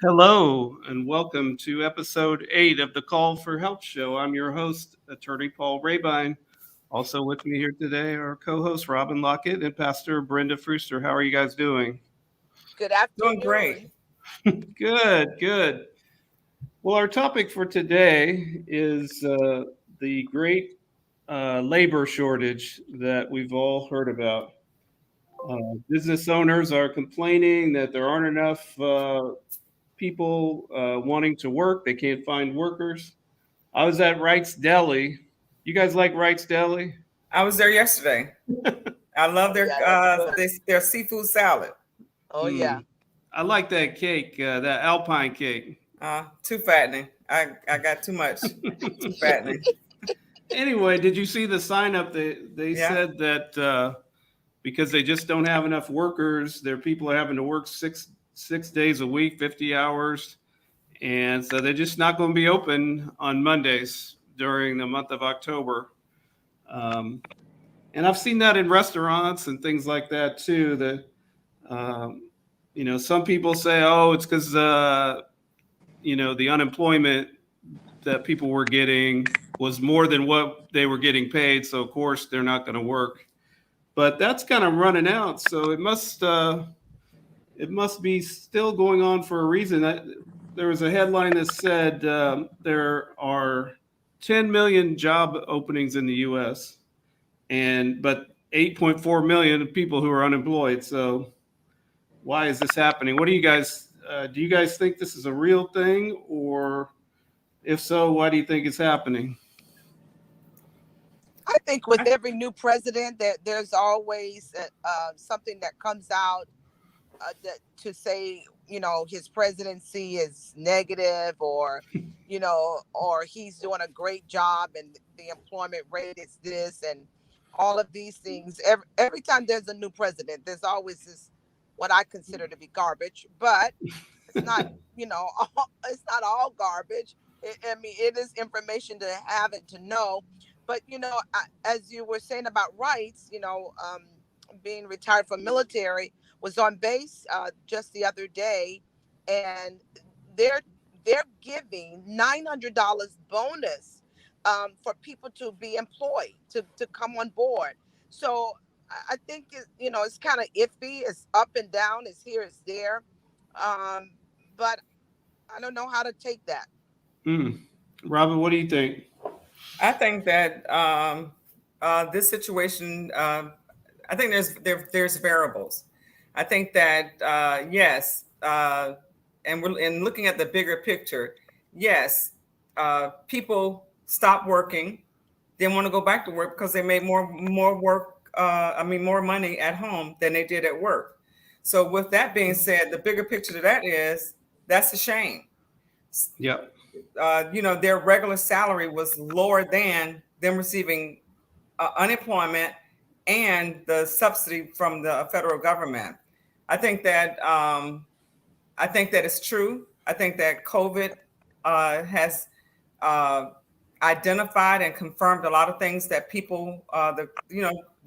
Hello, and welcome to episode 8 of the Call for Help show. I'm your host, attorney Paul Rebein. Also with me here today are co-host Robin Lockett and Pastor Brenda Fruster. How are you guys doing? Good Doing great. afternoon. Good, good. Well, our topic for today is the great labor shortage that we've all heard about. Business owners are complaining that there aren't enough people wanting to work. They can't find workers. I was at Wright's Deli. You guys like Wright's Deli? I was there yesterday. I love Oh yeah, that's good. their seafood salad. Oh yeah. Mm. I like that cake, that Alpine cake. Too fattening. I got too much. Too fattening. Anyway, did you see the sign up? They Yeah. said that because they just don't have enough workers, their people are having to work six days a week, 50 hours, and so they're just not going to be open on Mondays during the month of October. Um, and I've seen that in restaurants and things like that too. That some people say, "Oh, it's because the unemployment that people were getting was more than what they were getting paid, so of course they're not going to work." But that's kind of running out, so it must be still going on for a reason. There was a headline that said there are 10 million job openings in the U.S. but 8.4 million people who are unemployed. So why is this happening? What do you guys think this is a real thing, or if so, why do you think it's happening? I think with every new president, that there's always something that comes out to say, his presidency is negative, or he's doing a great job, and the employment rate is this, and all of these things. Every time there's a new president, there's always this what I consider to be garbage, but it's not, it's not all garbage. I mean, it is information to have and to know. But, as you were saying about rights, being retired from military, was on base just the other day, and they're they're giving $900 bonus for people to be employed to come on board. So I think it's kind of iffy. It's up and down. It's here. It's there. Um, but I don't know how to take that. Mm. Robin, what do you think? I think that this situation. I think there's variables. I think that yes, and we're and looking at the bigger picture. Yes, people stop working, then want to go back to work because they made more work. More money at home than they did at work. So with that being said, the bigger picture to that is that's a shame. Yep. Their regular salary was lower than them receiving unemployment and the subsidy from the federal government. I think that it's true. I think that COVID has identified and confirmed a lot of things that people,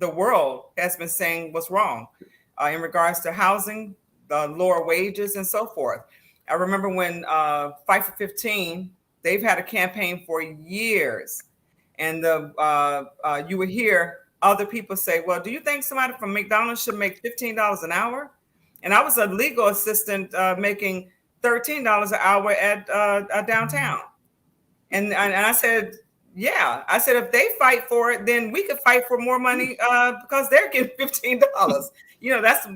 the world has been saying was wrong in regards to housing, the lower wages, and so forth. I remember when Fight for 15, they've had a campaign for years, and you would hear other people say, "Well, do you think somebody from McDonald's should make $15 an hour?" And I was a legal assistant making $13 an hour at downtown. And I said, yeah. I said, if they fight for it, then we could fight for more money because they're getting $15.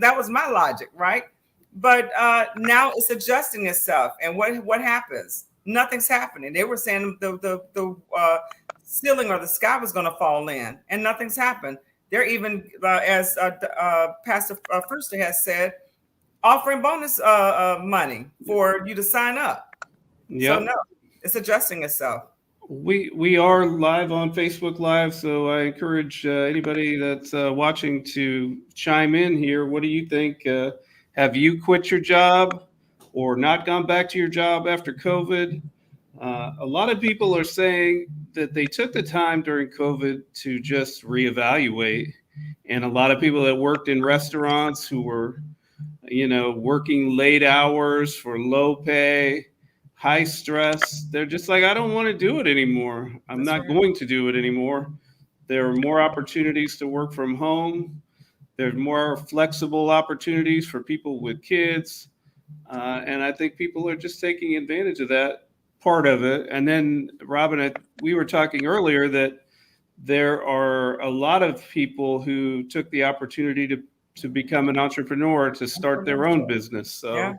That was my logic, right? But now it's adjusting itself. And what happens? Nothing's happening. They were saying the ceiling or the sky was going to fall in, and nothing's happened. They're even, as Pastor Fruster has said, offering bonus money for you to sign up. So Yep. no, it's adjusting itself. We are live on Facebook Live, so I encourage anybody that's watching to chime in here. What do you think? Have you quit your job or not gone back to your job after COVID? A lot of people are saying that they took the time during COVID to just reevaluate, and a lot of people that worked in restaurants who were working late hours for low pay, high stress. They're just like, I don't want to do it anymore. I'm That's not right. going to do it anymore. There are more opportunities to work from home. There's more flexible opportunities for people with kids. And I think people are just taking advantage of that part of it. And then, Robin, we were talking earlier that there are a lot of people who took the opportunity to become an entrepreneur, to start their own business. So yeah,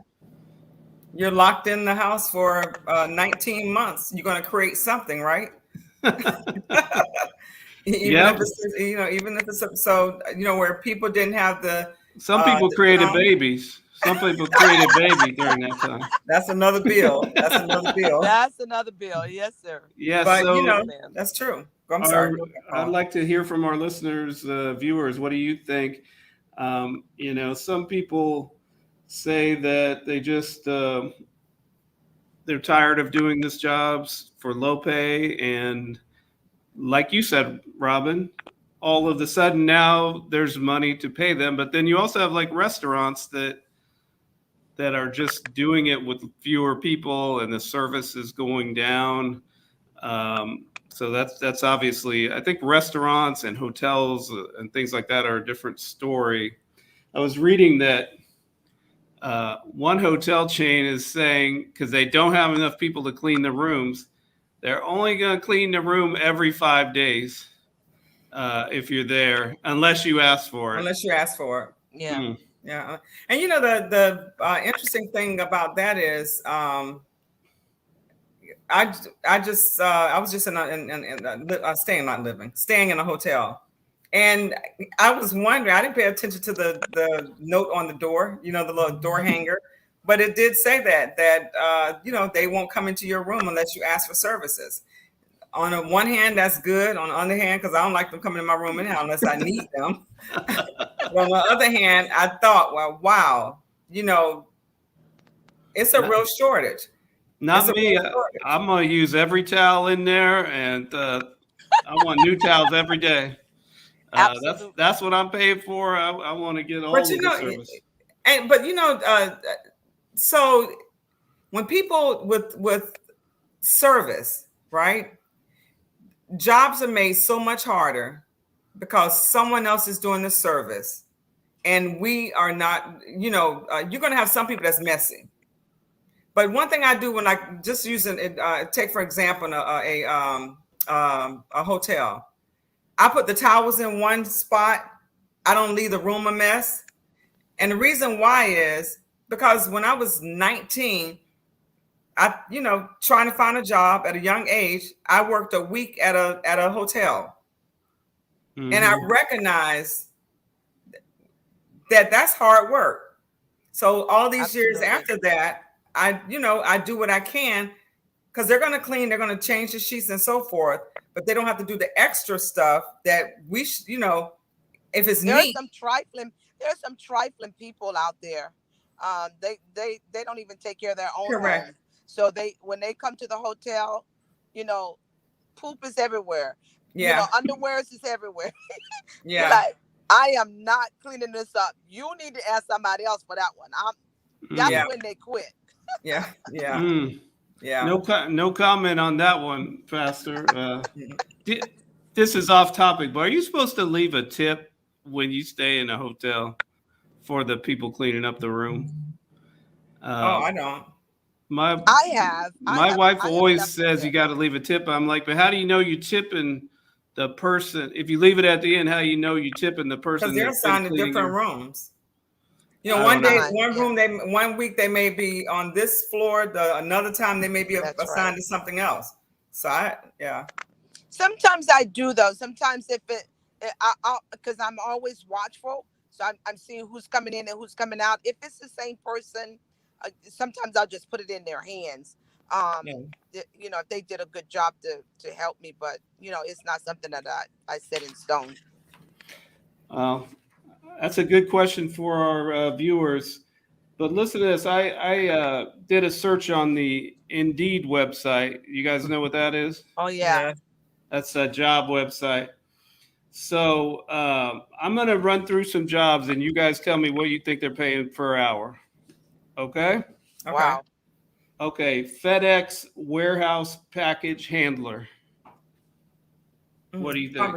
you're locked in the house for 19 months. You're going to create something, right? Even yeah, if it's even if it's so where people didn't have the some people to created come. babies. Some people created baby during that time. That's another bill. That's another bill. That's another bill. Yes, sir. Yeah, But so that's true. I'm sorry. Go ahead, I'd Paul. like to hear from our listeners, viewers. What do you think? Some people say that they just they're tired of doing this jobs for low pay, and like you said, Robin, all of a sudden now there's money to pay them. But then you also have like restaurants that are just doing it with fewer people, and the service is going down. So that's obviously, I think restaurants and hotels and things like that are a different story. I was reading that one hotel chain is saying, because they don't have enough people to clean the rooms, they're only going to clean the room every 5 days if you're there, unless you ask for it. Unless you ask for it. Yeah. Yeah. And the interesting thing about that is I was just staying in a hotel, and I was wondering, I didn't pay attention to the note on the door, the little door hanger, but it did say that they won't come into your room unless you ask for services. On the one hand, that's good. On the other hand, because I don't like them coming in my room anyhow unless I need them. But on the other hand, I thought, well, wow, it's a real shortage. Not me. I'm going to use every towel in there, and I want new towels every day. That's what I'm paying for. I want to get all of the service. So when people with service, right? Jobs are made so much harder because someone else is doing the service, and we are not. You're going to have some people that's messy. But one thing I do when I just using it, take for example a hotel, I put the towels in one spot. I don't leave the room a mess, and the reason why is because when I was 19. Trying to find a job at a young age, I worked a week at a hotel. Mm-hmm. And I recognize that that's hard work. So all these years after that, I do what I can, because they're going to clean, they're going to change the sheets and so forth, but they don't have to do the extra stuff that we, if it's neat. There's some trifling people out there. They don't even take care of their own Correct. Home. So when they come to the hotel, poop is everywhere. Yeah. Underwears is everywhere. Yeah. Like, I am not cleaning this up. You need to ask somebody else for that one. That's when they quit. Yeah. Yeah. Yeah. No comment on that one, Pastor. This is off topic, but are you supposed to leave a tip when you stay in a hotel for the people cleaning up the room? I don't. My wife always says you got to leave a tip. I'm like, but how do you know you're tipping the person? If you leave it at the end, how do you know you're tipping the person? Because they're assigned to different rooms. One week they may be on this floor. Another time they may be assigned to something else. So Sometimes I do though. Sometimes because I'm always watchful, so I'm seeing who's coming in and who's coming out. If it's the same person. Sometimes I'll just put it in their hands. If they did a good job to help me, but it's not something that I set in stone. That's a good question for our viewers. But listen to this. I did a search on the Indeed website. You guys know what that is? Oh yeah. That's a job website. So I'm going to run through some jobs, and you guys tell me what you think they're paying per hour. Okay? Okay. Wow. Okay. FedEx warehouse package handler. What do you think?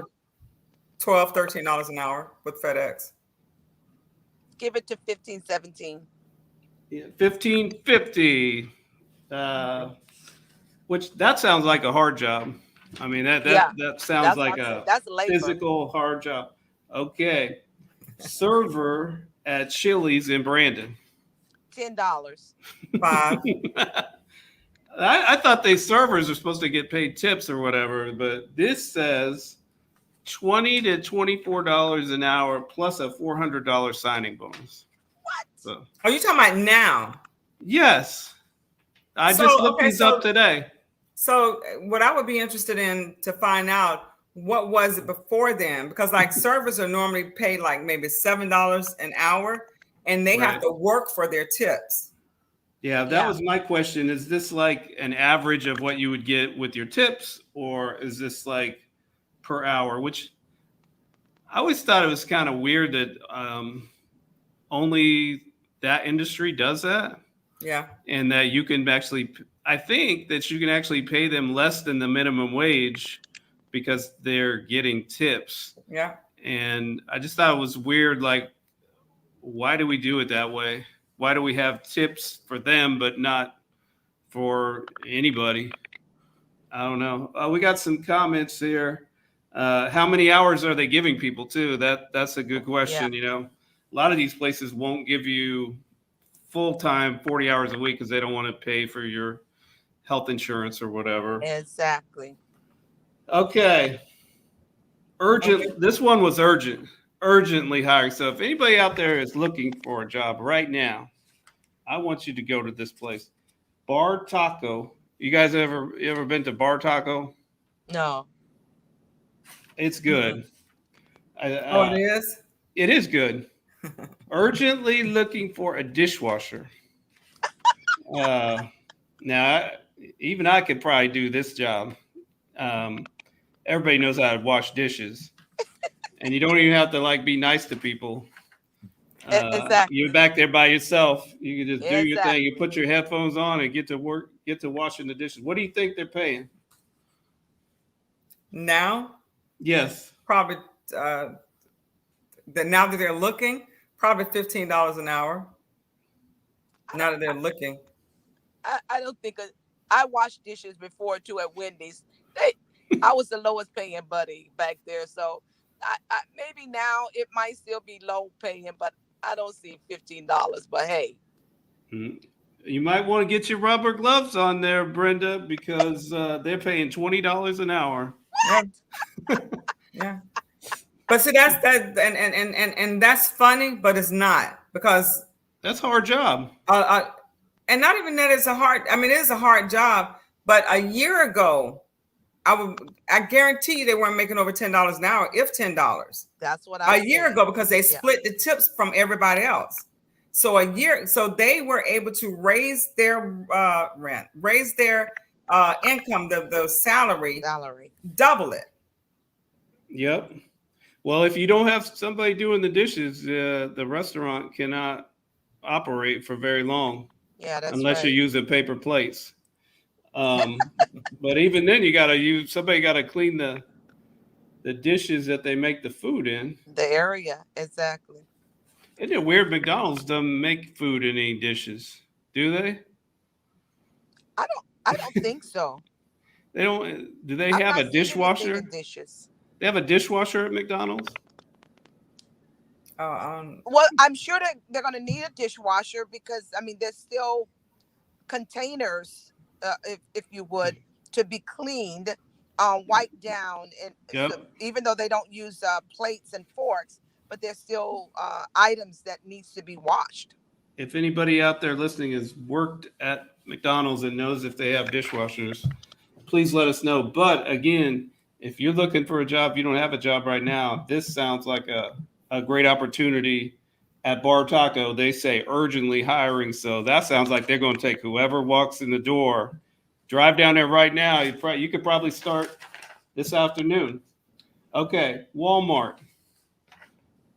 Probably $12, $13 an hour with FedEx. Give it to 15, 17. Yeah, $15.50. Which that sounds like a hard job. I mean, that sounds That's like what I'm saying. a That's labor. physical hard job. Okay. Server at Chili's in Brandon. $10. $5. I thought they servers are supposed to get paid tips or whatever, but this says $20 to $24 an hour plus a $400 signing bonus. What? So, Are you talking about now? yes. I just looked these up today. So what I would be interested in to find out, what was it before then? Because like servers are normally paid like maybe $7 an hour, and they have to work for their tips. Yeah, that was my question. Is this like an average of what you would get with your tips, or is this like per hour? Which I always thought it was kind of weird that only that industry does that. Yeah. And that you can actually, I think that you can actually pay them less than the minimum wage because they're getting tips. Yeah. And I just thought it was weird. Like, why do we do it that way? Why do we have tips for them, but not for anybody? I don't know. We got some comments here. How many hours are they giving people too? That's a good question. Yeah. You know, a lot of these places won't give you full-time 40 hours a week because they don't want to pay for your health insurance or whatever. Exactly. Okay. Urgent. This one was urgent. Urgently hiring. So if anybody out there is looking for a job right now, I want you to go to this place. Bar Taco. You guys ever been to Bar Taco? No. It's good. It is? It is good. Urgently looking for a dishwasher. Now, even I could probably do this job. Everybody knows how to wash dishes, and you don't even have to like be nice to people. Exactly. You're back there by yourself. You can just do your thing. You put your headphones on and get to work. Get to washing the dishes. What do you think they're paying now? Yes, probably. Now that they're looking, probably $15 an hour. Now that they're looking. I don't think I washed dishes before too at Wendy's. I was the lowest paying buddy back there, so I maybe now it might still be low paying, but I don't see $15. But hey, you might want to get your rubber gloves on there, Brenda, because they're paying $20 an hour. What? Yeah. But see, that's that, and that's funny, but it's not, because that's a hard job. And not even that it's a hard. I mean, it is a hard job. But a year ago, I guarantee you they weren't making over $10 an hour, if $10. That's what I. A year ago, because they split the tips from everybody else. So they were able to raise their rent, raise their income, the salary, double it. Yep. Well, if you don't have somebody doing the dishes, the restaurant cannot operate for very long. Yeah, that's unless right. you're using paper plates. But even then, somebody got to clean the dishes that they make the food in. The area, exactly. Isn't it weird? McDonald's doesn't make food in any dishes, do they? I don't think so. They don't. Do they have a dishwasher? Dishes. They have a dishwasher at McDonald's? Well, I'm sure that they're going to need a dishwasher because, I mean, there's still containers, if you would, to be cleaned, wiped down. And so, even though they don't use plates and forks, but there's still items that needs to be washed. If anybody out there listening has worked at McDonald's and knows if they have dishwashers, please let us know. But again, if you're looking for a job, you don't have a job right now, this sounds like a great opportunity. At Bar Taco, they say urgently hiring. So that sounds like they're going to take whoever walks in the door. Drive down there right now. You could probably start this afternoon. Okay, Walmart,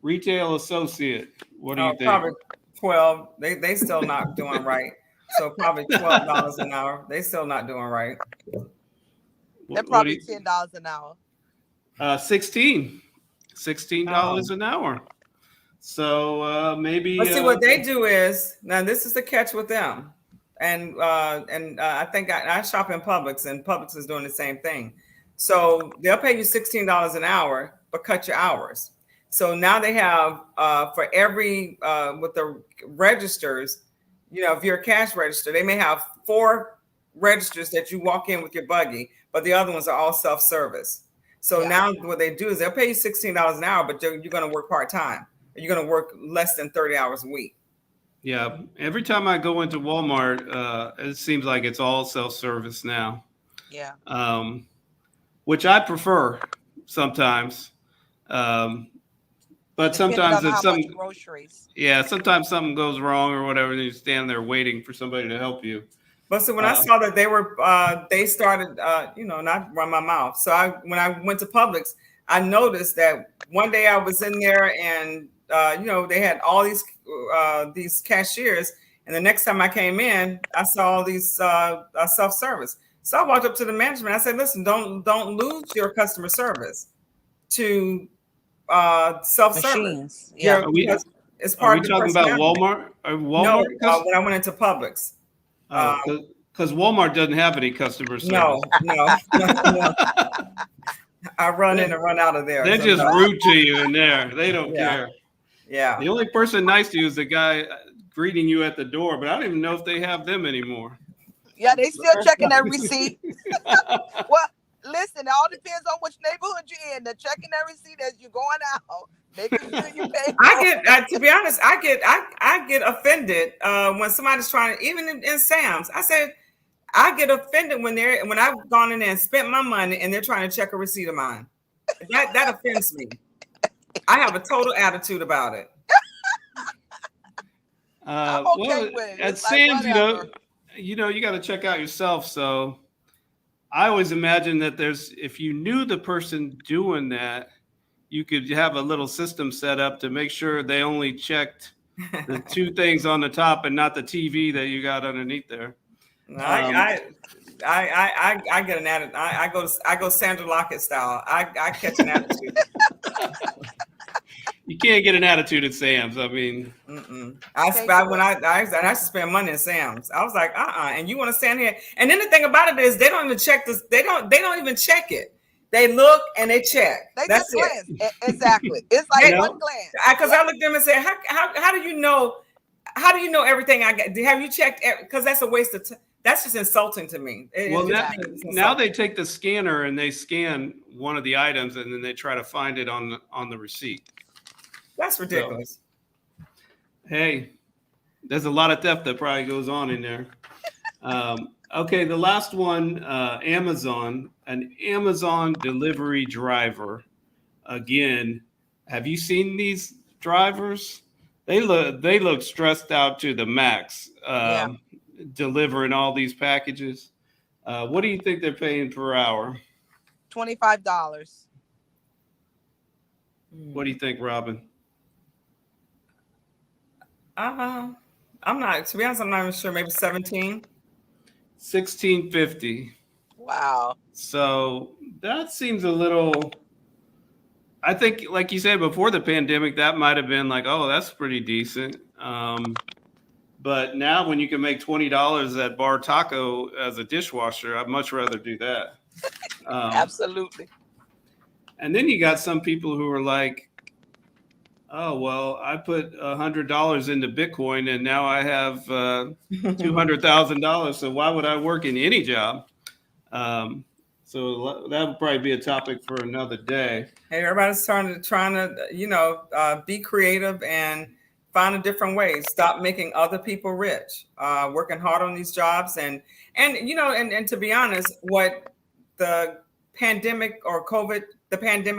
retail associate. What do you think? Probably 12. They still not doing right. So probably $12 an hour. They still not doing right. They're What do probably you, $10 an hour. 16 $16 Oh. an hour. So maybe. But see, what they do is, now this is the catch with them, and I think I shop in Publix, and Publix is doing the same thing. So they'll pay you $16 an hour, but cut your hours. So now they have for every with the registers, if you're a cash register, they may have 4 registers that you walk in with your buggy, but the other ones are all self-service. So now what they do is they'll pay you $16 an hour, but you're going to work part-time. You're going to work less than 30 hours a week. Yeah. Every time I go into Walmart, it seems like it's all self-service now. Yeah. Which I prefer sometimes. But sometimes Depending on it's how much groceries. Yeah, sometimes something goes wrong or whatever, and you stand there waiting for somebody to help you. But so when I saw that they started, not run my mouth. So when I went to Publix, I noticed that one day I was in there and, they had all these cashiers. And the next time I came in, I saw all these self-service. So I walked up to the management. I said, listen, don't lose your customer service to self-service. Machines. Yeah. It's part are we talking about Walmart? No, when I went into Publix. Because Walmart doesn't have any customer service. No. I run in and run out of there. They're just rude to you in there. They don't care. Yeah. The only person nice to you is the guy greeting you at the door, but I don't even know if they have them anymore. Yeah, they still checking that receipt. Well, listen, it all depends on which neighborhood you're in. They're checking that receipt as you're going out. Making sure you pay. To be honest, I get offended when somebody's trying to, even in Sam's. I said, I get offended when I've gone in there and spent my money and they're trying to check a receipt of mine. That offends me. I have a total attitude about it. I'm okay with it. At Sam's, you got to check out yourself. So I always imagine that if you knew the person doing that, you could have a little system set up to make sure they only checked the 2 things on the top and not the TV that you got underneath there. I get an attitude. I go Sandra Lockett style. I catch an attitude. You can't get an attitude at Sam's. I mean, I used to spend money at Sam's. I was like, and you want to stand here? And then the thing about it is, they don't even check this. They don't even check it. They look and they check. That's it. Exactly. It's like one glance. Because I looked at them and said, how do you know? How do you know everything I got? Have you checked? Because that's a waste of time. That's just insulting to me. Now they take the scanner and they scan one of the items and then they try to find it on the receipt. That's ridiculous. So, hey, there's a lot of theft that probably goes on in there. Okay, the last one, Amazon, an Amazon delivery driver. Again, have you seen these drivers? They look stressed out to the max, delivering all these packages. What do you think they're paying per hour? $25. What do you think, Robin? I'm not, to be honest, I'm not even sure. Maybe 17. $16.50. Wow. So that seems a little. I think, like you said, before the pandemic, that might have been like, oh, that's pretty decent. But now, when you can make $20 at Bar Taco as a dishwasher, I'd much rather do that. Absolutely. And then you got some people who are like, oh, well, I put $100 into Bitcoin and now I have $200,000. So why would I work in any job? So that would probably be a topic for another day. Hey, everybody's trying to be creative and find a different way. Stop making other people rich. Working hard on these jobs and to be honest, what the pandemic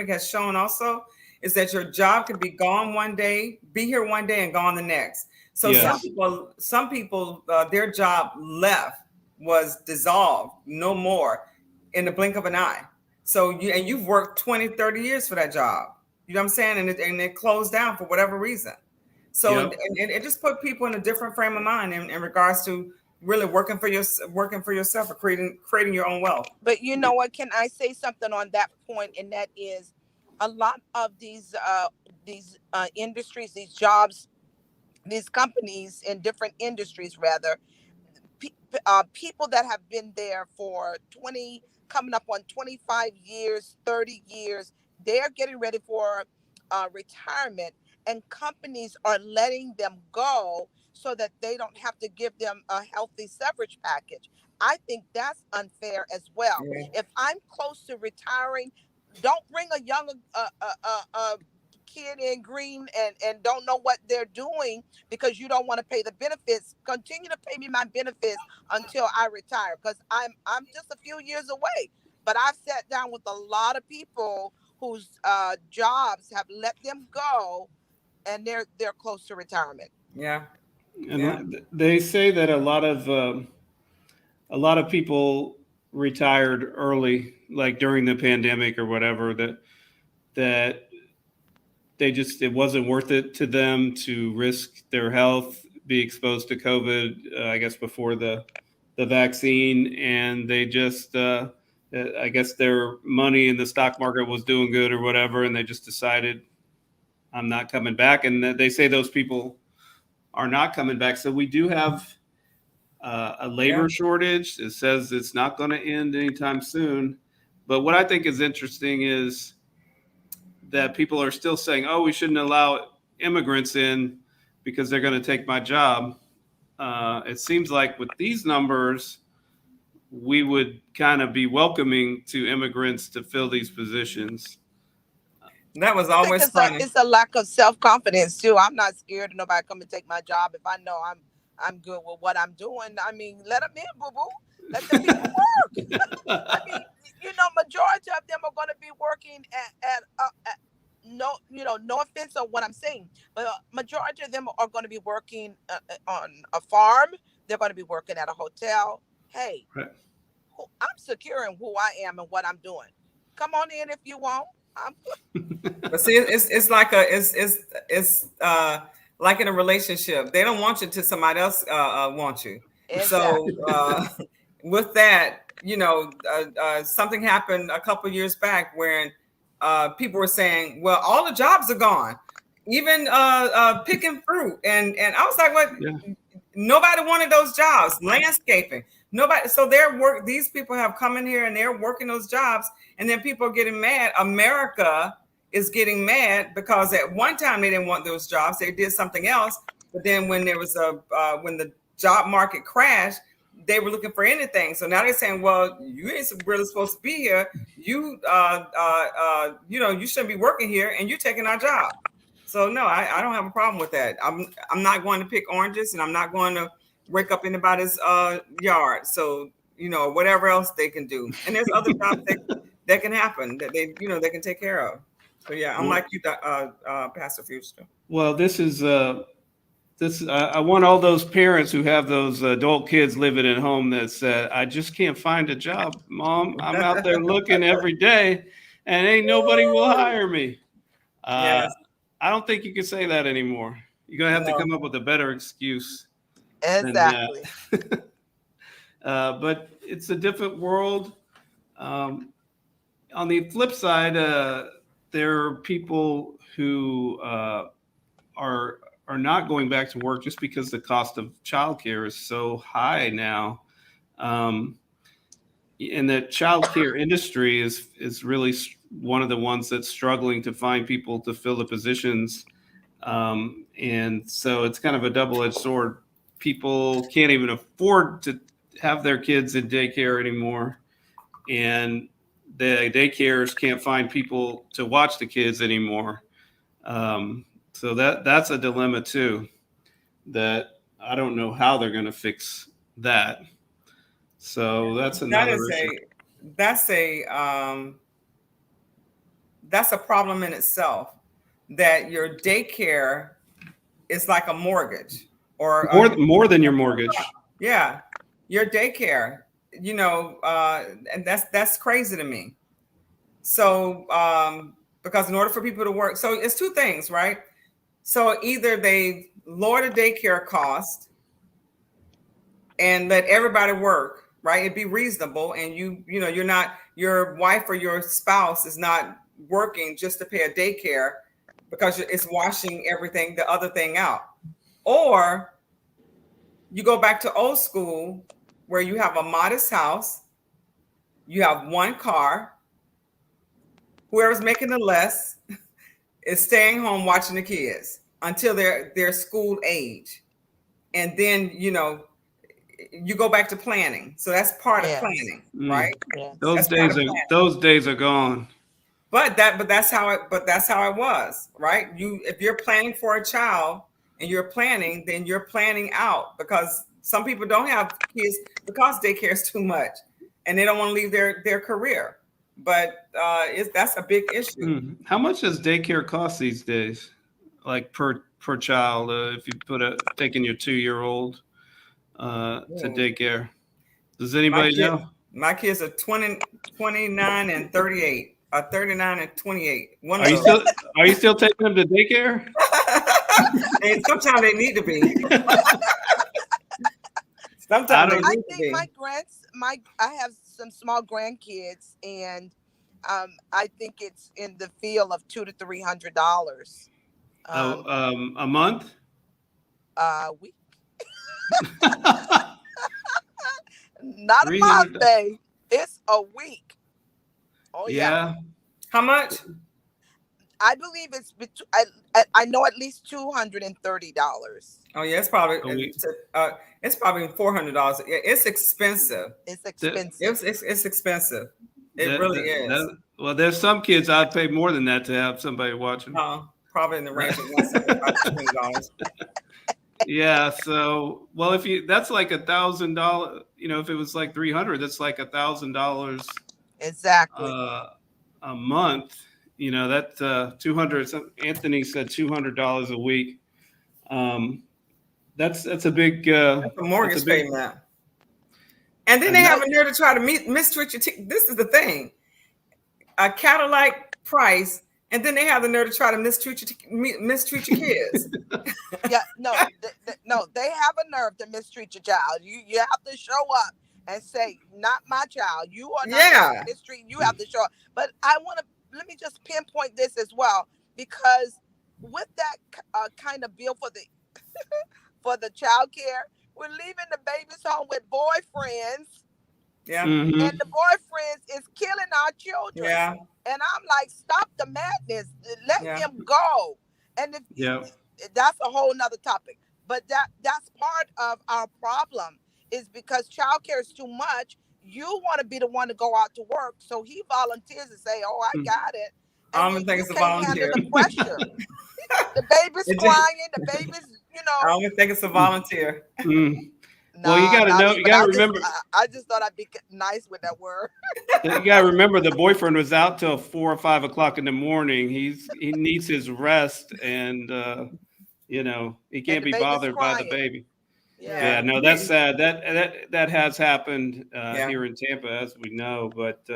has shown also is that your job can be gone one day, be here one day, and gone the next. So yes. some people, their job was dissolved, no more, in the blink of an eye. So you've worked 20, 30 years for that job. You know what I'm saying? And it closed down for whatever reason. So Yep. and it just put people in a different frame of mind in regards to really working for yourself or creating your own wealth. But you know what? Can I say something on that point? And that is, a lot of these industries, these jobs, these companies in different industries, rather, people that have been there for 20, coming up on 25 years, 30 years, they're getting ready for retirement, and companies are letting them go so that they don't have to give them a healthy severance package. I think that's unfair as well. Yeah. If I'm close to retiring, don't bring a young kid in green and don't know what they're doing because you don't want to pay the benefits. Continue to pay me my benefits until I retire, because I'm just a few years away. But I've sat down with a lot of people whose jobs have let them go, and they're close to retirement. Yeah. And they say that a lot of people retired early, like during the pandemic or whatever. That it wasn't worth it to them to risk their health, be exposed to COVID. I guess before the vaccine, and they just I guess their money in the stock market was doing good or whatever, and they just decided I'm not coming back. And they say those people are not coming back. So we do have a labor shortage. It says it's not going to end anytime soon. But what I think is interesting is that people are still saying, "Oh, we shouldn't allow immigrants in because they're going to take my job." It seems like with these numbers, we would kind of be welcoming to immigrants to fill these positions. That was I think always funny. it's a lack of self-confidence too. I'm not scared of nobody come and take my job if I know I'm good with what I'm doing. I mean, let them in, boo boo. Let the people work. I mean, majority of them are going to be working at no, no offense on what I'm saying, but majority of them are going to be working on a farm. They're going to be working at a hotel. Hey, Right. I'm secure in who I am and what I'm doing. Come on in if you want. I'm But see, it's like it's like in a relationship. They don't want you till somebody else wants you. So exactly. with that, something happened a couple years back when people were saying, "Well, all the jobs are gone, even picking fruit," and I was like, "What?" Yeah. Nobody wanted those jobs. Landscaping, nobody. So these people have come in here and they're working those jobs, and then people are getting mad. America is getting mad because at one time they didn't want those jobs. They did something else. But then when there was when the job market crashed, they were looking for anything. So now they're saying, well, you ain't really supposed to be here. You you shouldn't be working here, and you're taking our job. So no, I don't have a problem with that. I'm not going to pick oranges, and I'm not going to rake up anybody's yard. So whatever else they can do, and there's other jobs that can happen that they they can take care of. So yeah, I'm like you, Pastor Fruster. Well, I want all those parents who have those adult kids living at home that said, "I just can't find a job, Mom. I'm out there looking every day, and ain't nobody will hire me." Yes. I don't think you can say that anymore. You're gonna have to come up with a better excuse than that. Exactly. But it's a different world. On the flip side, there are people who are not going back to work just because the cost of childcare is so high now. And the childcare industry is really one of the ones that's struggling to find people to fill the positions. And so it's kind of a double-edged sword. People can't even afford to have their kids in daycare anymore. And the daycares can't find people to watch the kids anymore. So that's a dilemma too, that I don't know how they're going to fix that. So that's another issue. That's a problem in itself, that your daycare is like a mortgage or more than your mortgage. Yeah, your daycare, and that's crazy to me. So because in order for people to work, so it's two things, right? So either they lower the daycare cost and let everybody work, right? It'd be reasonable, and you're not, your wife or your spouse is not working just to pay a daycare because it's washing everything, the other thing out. Or you go back to old school where you have a modest house, you have one car, whoever's making the less is staying home watching the kids until they're school age. And then, you go back to planning. So that's part of planning, right? Yes. Those days are gone. But that's how it was, right? If you're planning for a child and you're planning, then you're planning out, because some people don't have kids because daycare is too much and they don't want to leave their career. But that's a big issue. How much does daycare cost these days? Like per child, if you taking your 2-year-old to daycare. Does anybody know? My kids are 29 and 38. 39 and 28. Are you still taking them to daycare? And sometimes they need to be. Sometimes I think I have some small grandkids, and I think it's in the field of $200 to $300. A month? A week. Not a month, babe. It's a week. Oh yeah. How much? I believe it's I know at least $230. Oh yeah, it's probably $400. It's expensive. It's expensive. It's expensive. It really is. Well, there's some kids I'd pay more than that to have somebody watching. Probably in the range of $175. Yeah. So, well, that's like $1,000. If it was like 300, that's like $1,000. Exactly. A month. That 200. Anthony said $200 a week. That's a big. That's a mortgage payment. And then they have a nerve to try to mistreat you. This is the thing. A Cadillac price, and then they have the nerve to try to mistreat your kids. Yeah, no, they have a nerve to mistreat your child. You have to show up and say, "Not my child. You are not mistreating." You have to show up. But let me just pinpoint this as well, because with that kind of bill for the for the child care, we're leaving the babies home with boyfriends. Yeah. Mm-hmm. And the boyfriends is killing our children. Yeah. And I'm like, stop the madness. Let him go. And that's a whole nother topic. But that's part of our problem, is because childcare is too much. You want to be the one to go out to work. So he volunteers and say, "Oh, I got it." And I don't think it's a volunteer. The pressure. The baby's crying. The baby's, I don't think it's a volunteer. Well, you got to know. You got to remember. I just thought I'd be nice with that word. You got to remember, the boyfriend was out till 4 or 5 o'clock in the morning. He needs his rest, and he can't be bothered by the baby. Yeah, no, that's sad. That has happened here in Tampa, as we know. But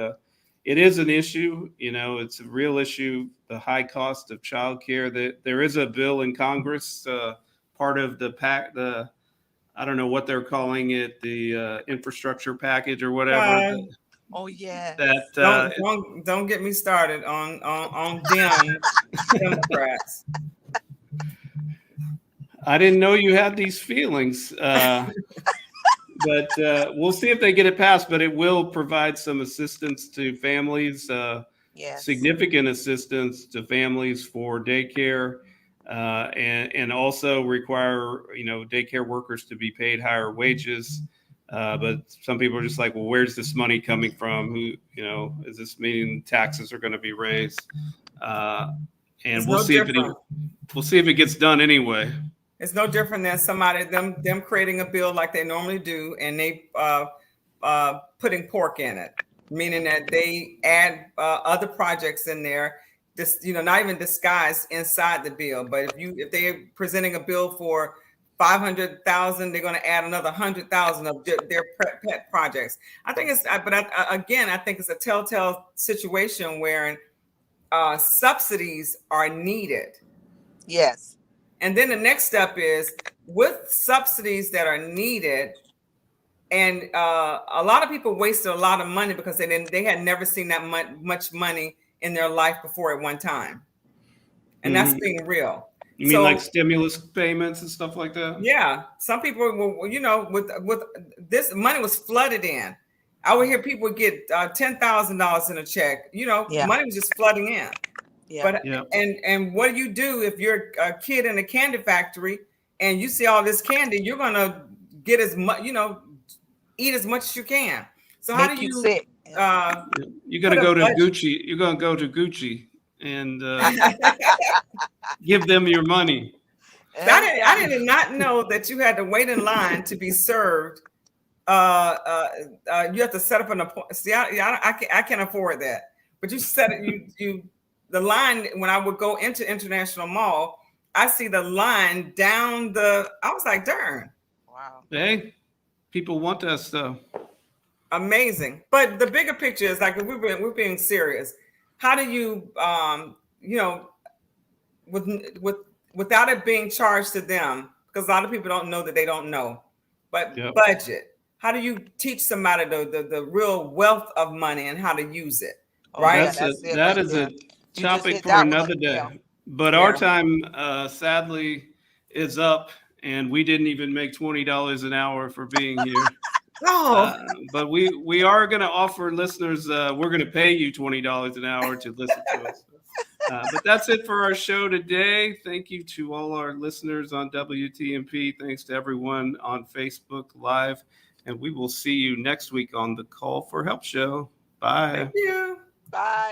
it is an issue. It's a real issue. The high cost of childcare. There is a bill in Congress, part of the I don't know what they're calling it, the infrastructure package or whatever. Oh yeah. Don't get me started on them Democrats. I didn't know you had these feelings, but we'll see if they get it passed. But it will provide some assistance to families, significant assistance to families for daycare. And also require, daycare workers to be paid higher wages. But some people are just like, well, where's this money coming from? Is this meaning taxes are going to be raised? And we'll see if it gets done anyway. It's no different than them creating a bill like they normally do, and they putting pork in it, meaning that they add other projects in there. This, not even disguised inside the bill, but if they're presenting a bill for 500,000, they're going to add another 100,000 of their pet projects. I think it's, again, I think it's a telltale situation where subsidies are needed. Yes. And then the next step is with subsidies that are needed. And a lot of people wasted a lot of money because they had never seen that much money in their life before at one time. And that's being real. You mean like stimulus payments and stuff like that? Yeah. Some people will, with this money was flooded in. I would hear people get $10,000 in a check. Money was just flooding in. Yeah. But and what do you do if you're a kid in a candy factory and you see all this candy? You're gonna get as much, eat as much as you can. So how do you sick? You're gonna go to Gucci. You're gonna go to Gucci and give them your money. I did not know that you had to wait in line to be served. You have to set up an appointment. See, I can't afford that. But you set it. The line, when I would go into International Mall, I see the line down I was like, darn. Wow. Hey, people want that stuff. Amazing. But the bigger picture is like, we're being serious. How do you, without it being charged to them, because a lot of people don't know that they don't know, but budget. How do you teach somebody the real wealth of money and how to use it? Right. That is a topic for another day. Yeah. But our time, sadly, is up, and we didn't even make $20 an hour for being here. But we are going to offer listeners, we're going to pay you $20 an hour to listen to us. But that's it for our show today. Thank you to all our listeners on WTMP. Thanks to everyone on Facebook Live. And we will see you next week on the Call for Help show. Bye. Thank you. Bye.